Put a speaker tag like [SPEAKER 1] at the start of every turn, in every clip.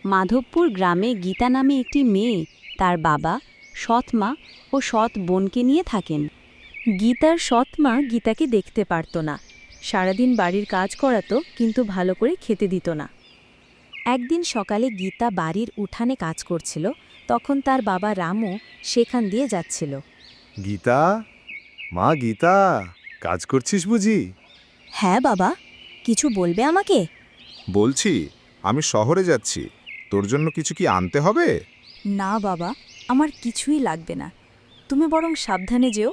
[SPEAKER 1] মাধবপুর গ্রামে গীতা নামে একটি মেয়ে তার বাবা, সৎ মা ও সৎ বোনকে নিয়ে থাকেন। গীতার সৎ মা গীতাকে দেখতে পারত না, সারাদিন বাড়ির কাজ করাতো কিন্তু ভালো করে খেতে দিত না। একদিন সকালে গীতা বাড়ির উঠানে কাজ করছিল, তখন তার বাবা রামু সেখান দিয়ে যাচ্ছিল।
[SPEAKER 2] গীতা, মা গীতা, কাজ করছিস বুঝি?
[SPEAKER 1] হ্যাঁ বাবা, কিছু বলবে আমাকে?
[SPEAKER 2] বলছি, আমি শহরে যাচ্ছি, তোর জন্য কিছু কি আনতে হবে?
[SPEAKER 1] না বাবা, আমার কিছুই লাগবে না, তুমি বরং সাবধানে যেও।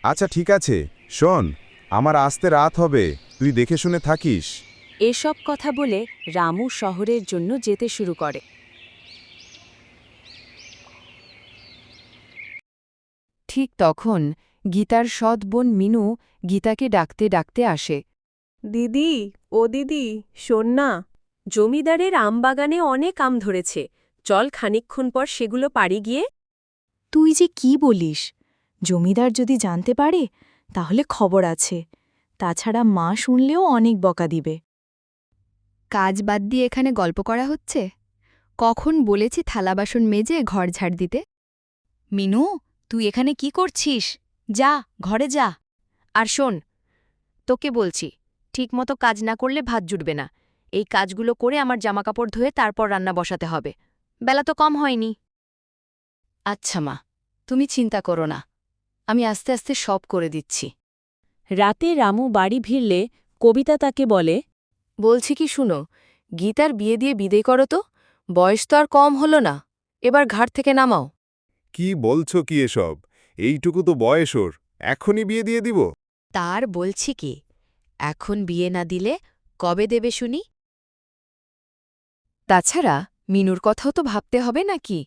[SPEAKER 2] আচ্ছা ঠিক আছে, শোন, আমার আসতে রাত হবে, তুই দেখে শুনে থাকিস।
[SPEAKER 1] এসব কথা বলে রামু শহরের জন্য যেতে শুরু করে।
[SPEAKER 3] ঠিক তখন গীতার সৎ বোন মিনু গীতাকে ডাকতে ডাকতে আসে।
[SPEAKER 4] দিদি, ও দিদি, শোন না, জমিদারের আমবাগানে অনেক আম ধরেছে, চল খানিকক্ষণ পর সেগুলো পাড়ি গিয়ে।
[SPEAKER 1] তুই যে কি বলিস, জমিদার যদি জানতে পারে তাহলে খবর আছে, তাছাড়া মা শুনলেও অনেক বকা দিবে।
[SPEAKER 3] কাজ বাদ দিয়ে এখানে গল্প করা হচ্ছে? কখন বলেছি থালা বাসন মেজে ঘর ঝাড় দিতে?
[SPEAKER 1] মিনু, তুই এখানে কি করছিস? যা, ঘরে যা।
[SPEAKER 4] আর শোন, তোকে বলছি, ঠিকমতো কাজ না করলে ভাত জুটবে না। এই কাজগুলো করে আমার জামাকাপড় ধুয়ে তারপর রান্না বসাতে হবে। বেলা তো কম হয়নি।
[SPEAKER 1] আচ্ছা মা, তুমি চিন্তা করো না, আমি আস্তে আস্তে সব করে দিচ্ছি।
[SPEAKER 4] রাতে রামু বাড়ি ফিরলে কবিতা তাকে বলে, বলছি কি শুনো, গীতার বিয়ে দিয়ে বিদেয় করো তো, বয়স তো আর কম হলো না, এবার ঘাট থেকে নামাও।
[SPEAKER 2] কি বলছো কি এসব? এইটুকু তো বয়স ওর, এখনই বিয়ে দিয়ে দিব?
[SPEAKER 4] তার বলছি কি, এখন বিয়ে না দিলে কবে দেবে শুনি?
[SPEAKER 3] তাছাড়া মিনুর কথাও তো ভাবতে হবে নাকি?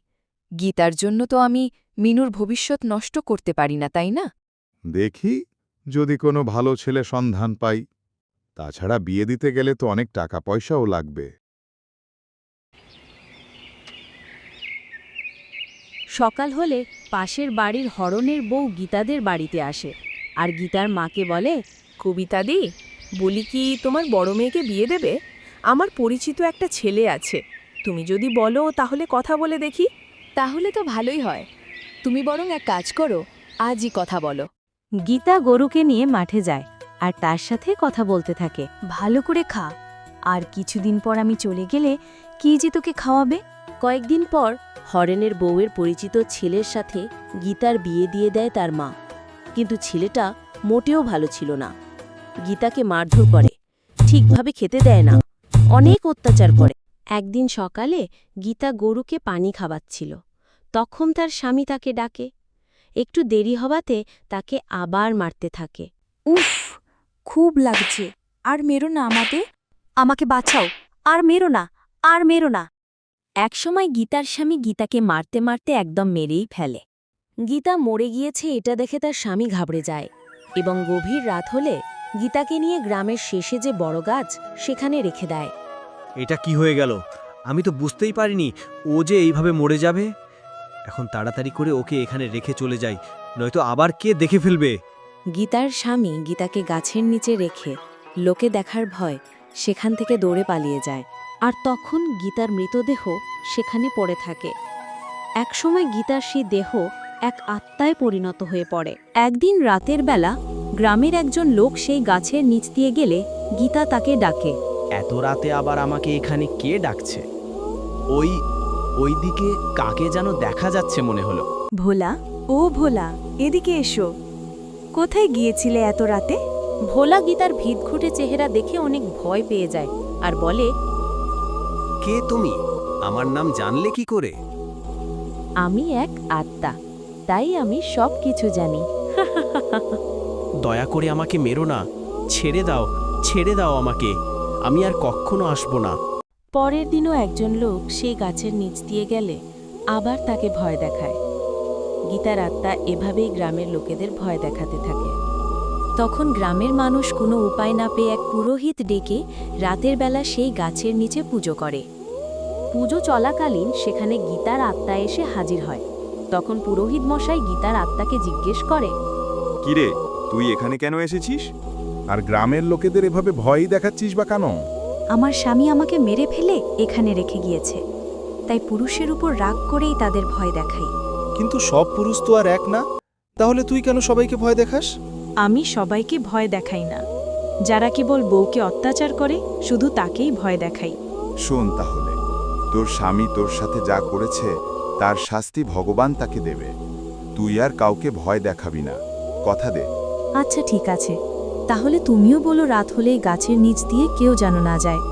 [SPEAKER 3] গীতার জন্য তো আমি মিনুর ভবিষ্যৎ নষ্ট করতে পারি না, তাই না?
[SPEAKER 2] দেখি, যদি কোনো ভালো ছেলে সন্ধান পাই। তাছাড়া বিয়ে দিতে গেলে তো অনেক টাকা পয়সাও লাগবে।
[SPEAKER 1] সকাল হলে পাশের বাড়ির হরণের বউ গীতাদের বাড়িতে আসে, আর গীতার মাকে বলে,
[SPEAKER 4] কবিতাদি, বলি কি তোমার বড় মেয়েকে বিয়ে দেবে? আমার পরিচিত একটা ছেলে আছে, তুমি যদি বলো তাহলে কথা বলে দেখি।
[SPEAKER 3] তাহলে তো ভালোই হয়, তুমি বরং এক কাজ করো, আজই কথা বলো।
[SPEAKER 1] গীতা গরুকে নিয়ে মাঠে যায় আর তার সাথে কথা বলতে থাকে। ভালো করে খা, আর কিছুদিন পর আমি চলে গেলে কি যে তোকে খাওয়াবে?
[SPEAKER 4] কয়েকদিন পর হরেনের বউয়ের পরিচিত ছেলের সাথে গীতার বিয়ে দিয়ে দেয় তার মা, কিন্তু ছেলেটা মোটেও ভালো ছিল না। গীতাকে মারধর করে, ঠিকভাবে খেতে দেয় না, অনেক অত্যাচার করে। একদিন সকালে গীতা গরুকে পানি খাওয়াচ্ছিল, তখন তার স্বামী তাকে ডাকে। একটু দেরি হওয়াতে তাকে আবার মারতে থাকে।
[SPEAKER 1] উফ, খুব লাগছে, আর মেরো না আমাকে বাঁচাও, আর মেরো না, আর মেরো না। একসময় গীতার স্বামী গীতাকে মারতে মারতে একদম মেরেই ফেলে।
[SPEAKER 4] গীতা মরে গিয়েছে এটা দেখে তার স্বামী ঘাবড়ে যায়, এবং গভীর রাত হলে গীতাকে নিয়ে গ্রামের শেষে যে বড় গাছ সেখানে রেখে দেয়।
[SPEAKER 5] এটা কি হয়ে গেল? আমি তো বুঝতেই পারিনি ও যে এইভাবে মরে যাবে। এখন তাড়াতাড়ি করে ওকে এখানে রেখে চলে যাই, নয়তো আবার কে দেখে ফেলবে।
[SPEAKER 4] গীতার স্বামী গীতাকে গাছের নিচে রেখে লোকে দেখার ভয় সেখান থেকে দৌড়ে পালিয়ে যায়, আর তখন গীতার মৃতদেহ সেখানে পড়ে থাকে। একসময় গীতার সেই দেহ এক আত্মায় পরিণত হয়ে পড়ে। একদিন রাতের বেলা গ্রামের একজন লোক সেই গাছের নিচ দিয়ে গেলে গীতা তাকে ডাকে।
[SPEAKER 5] এত রাতে আবার আমাকে এখানে কে ডাকছে? ওইদিকে কাকে যেন দেখা যাচ্ছে মনে হলো।
[SPEAKER 1] ভোলা, ও ভোলা, এদিকে এসো। কোথায় গিয়েছিলে এত রাতে?
[SPEAKER 4] ভোলা গীতার ভিতঘুটে চেহারা দেখে অনেক ভয় পেয়ে যায় আর বলে,
[SPEAKER 5] কে তুমি? আমার নাম জানলে কি করে?
[SPEAKER 4] আমি এক আত্মা, তাই আমি সব কিছু জানি।
[SPEAKER 5] দয়া করে আমাকে মেরো না, ছেড়ে দাও আমাকে, আমি আর কখনো আসবো না।
[SPEAKER 4] পরের দিনও একজন লোক সেই গাছের নিচ দিয়ে গেলে আবার তাকে ভয় দেখায়। গীতার আত্মা এভাবেই গ্রামের লোকেদের ভয় দেখাতে থাকে। তখন গ্রামের মানুষ কোনো উপায় না পেয়ে এক পুরোহিত ডেকে রাতের বেলা সেই গাছের নিচে পুজো করে। পুজো চলাকালীন সেখানে গীতার আত্মা এসে হাজির হয়। তখন পুরোহিত মশাই গীতার আত্মাকে জিজ্ঞেস করে,
[SPEAKER 2] কিরে, তুই এখানে কেন এসেছিস? আর গ্রামের লোকেদের এভাবে ভয়ই দেখাচ্ছিস বা কেন?
[SPEAKER 1] আমার স্বামী আমাকে মেরে ফেলে এখানে রেখে গিয়েছে, তাই পুরুষের উপর রাগ করেই তাদের ভয় দেখাই।
[SPEAKER 6] কিন্তু সব পুরুষ তো আর এক না, তাহলে তুই কেন সবাইকে ভয় দেখাস?
[SPEAKER 7] আমি সবাইকে ভয় দেখাই না, যারা কেবল বউকে অত্যাচার করে শুধু তাকেই ভয় দেখাই।
[SPEAKER 8] শোন তাহলে, তোর স্বামী তোর সাথে যা করেছে তার শাস্তি ভগবান তাকে দেবে। তুই আর কাউকে ভয় দেখাবি না, কথা দে।
[SPEAKER 1] আচ্ছা ঠিক আছে, তাহলে তুমিও বলো রাত হলেই গাছের নিচ দিয়ে কেউ যেন না যায়।